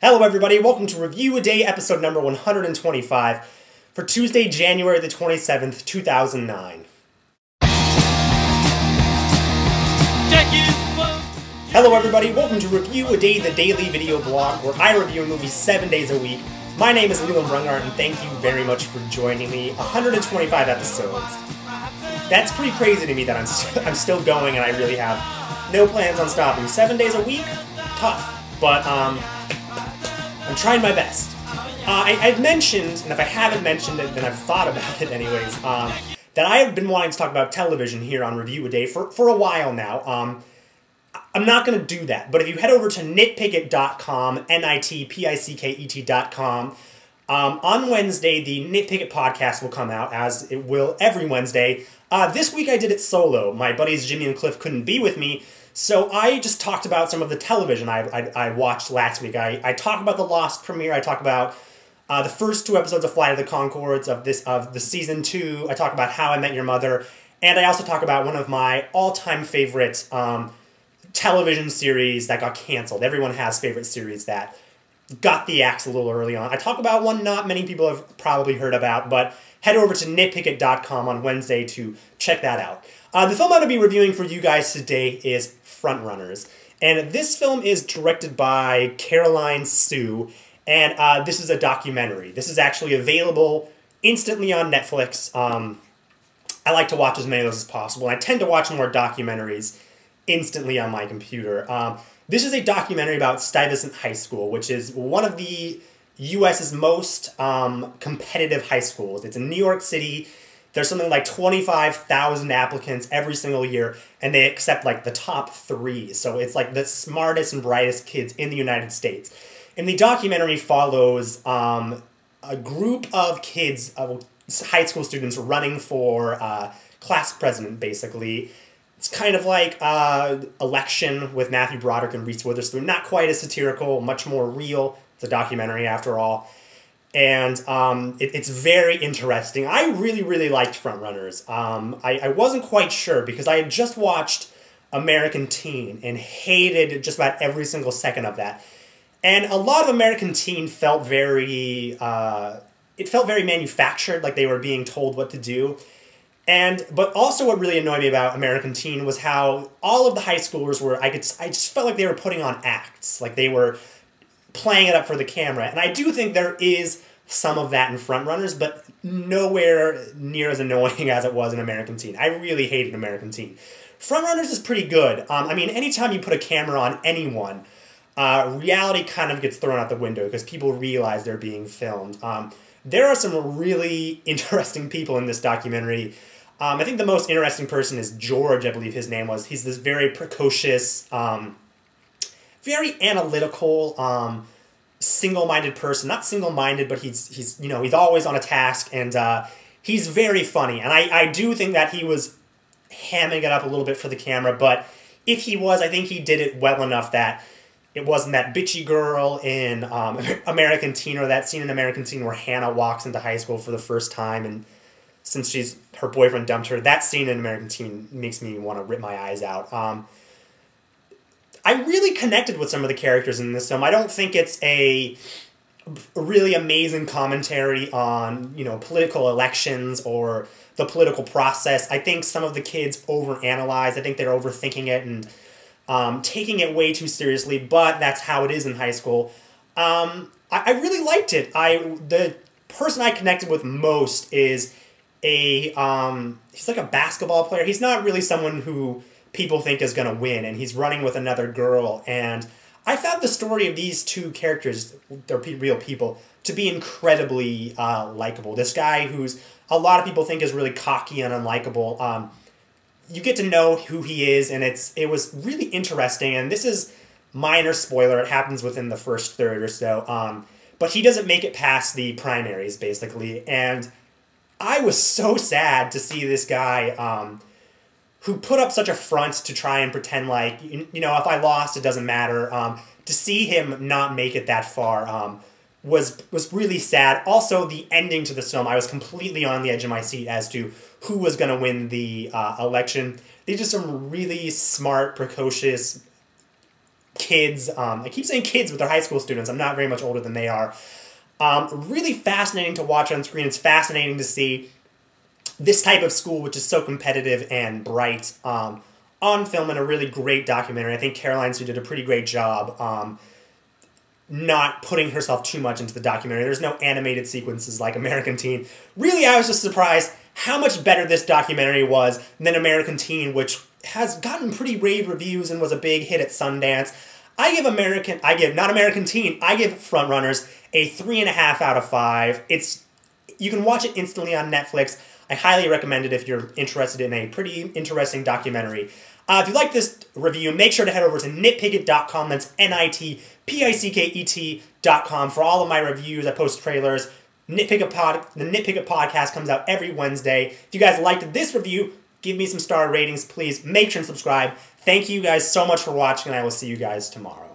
Hello everybody, welcome to Review a Day episode number 125 for Tuesday, January the 27th, 2009. Hello everybody, welcome to Review a Day, the daily video blog where I review movies 7 days a week. My name is Leland Brungart and thank you very much for joining me. 125 episodes. That's pretty crazy to me that I'm still going and I really have no plans on stopping. 7 days a week? Tough. But, I'm trying my best. I've mentioned, and if I haven't mentioned it, then I've thought about it anyways, that I have been wanting to talk about television here on Review a Day for a while now. I'm not going to do that, but if you head over to nitpicket.com, nitpicket.com, on Wednesday, the Nit Picket Podcast will come out, as it will every Wednesday. This week I did it solo. My buddies Jimmy and Cliff couldn't be with me, so I just talked about some of the television I watched last week. I talked about the Lost premiere. I talked about the first 2 episodes of Flight of the Conchords of the season 2. I talked about How I Met Your Mother, and I also talked about one of my all-time favorite television series that got canceled. Everyone has favorite series that got the axe a little early on. I talk about one not many people have probably heard about, but head over to nitpicket.com on Wednesday to check that out. The film I'm going to be reviewing for you guys today is Frontrunners. And this film is directed by Caroline Sue, and this is a documentary. This is actually available instantly on Netflix. I like to watch as many of those as possible. I tend to watch more documentaries instantly on my computer. This is a documentary about Stuyvesant High School, which is one of the U.S.'s most competitive high schools. It's in New York City. There's something like 25,000 applicants every single year, and they accept like the top 3. So it's like the smartest and brightest kids in the United States. And the documentary follows a group of kids, high school students, running for class president, basically. It's kind of like Election with Matthew Broderick and Reese Witherspoon. Not quite as satirical, much more real. It's a documentary after all. And it's very interesting. I really, really liked Frontrunners. I wasn't quite sure because I had just watched American Teen and hated just about every single second of that. And a lot of American Teen felt very, it felt very manufactured, like they were being told what to do. But also what really annoyed me about American Teen was how all of the high schoolers were, I just felt like they were putting on acts, like they were playing it up for the camera. And I do think there is some of that in Frontrunners, but nowhere near as annoying as it was in American Teen. I really hated American Teen. Frontrunners is pretty good. I mean, anytime you put a camera on anyone, reality kind of gets thrown out the window because people realize they're being filmed. There are some really interesting people in this documentary. I think the most interesting person is George, I believe his name was. He's this very precocious, very analytical, single-minded person. Not single-minded, but he's always on a task, and he's very funny. And I do think that he was hamming it up a little bit for the camera, but if he was, I think he did it well enough that it wasn't that bitchy girl in American Teen, or that scene in American Teen where Hannah walks into high school for the first time, and since her boyfriend dumped her, that scene in American Teen makes me want to rip my eyes out. I really connected with some of the characters in this film. I don't think it's a really amazing commentary on, political elections or the political process. I think some of the kids overanalyze. I think they're overthinking it and taking it way too seriously, but that's how it is in high school. I really liked it. The person I connected with most is he's like a basketball player. He's not really someone who people think is going to win, and he's running with another girl, and I found the story of these 2 characters, they're real people, to be incredibly likable. This guy who's a lot of people think is really cocky and unlikable, you get to know who he is, and it was really interesting, and this is minor spoiler, it happens within the first third or so, but he doesn't make it past the primaries, basically, and I was so sad to see this guy who put up such a front to try and pretend like, if I lost, it doesn't matter. To see him not make it that far was really sad. Also, the ending to this film, I was completely on the edge of my seat as to who was going to win the election. These are some really smart, precocious kids. I keep saying kids, but they're high school students. I'm not very much older than they are. Really fascinating to watch on screen. It's fascinating to see this type of school, which is so competitive and bright, on film in a really great documentary. I think Caroline Sue did a pretty great job not putting herself too much into the documentary. There's no animated sequences like American Teen. Really, I was just surprised how much better this documentary was than American Teen, which has gotten pretty rave reviews and was a big hit at Sundance. I give Frontrunners a 3.5 out of 5. You can watch it instantly on Netflix. I highly recommend it if you're interested in a pretty interesting documentary. If you like this review, make sure to head over to nitpicket.com. That's nitpicket.com for all of my reviews. I post trailers. The Nit Picket Podcast comes out every Wednesday. If you guys liked this review, give me some star ratings, please. Make sure and subscribe. Thank you guys so much for watching, and I will see you guys tomorrow.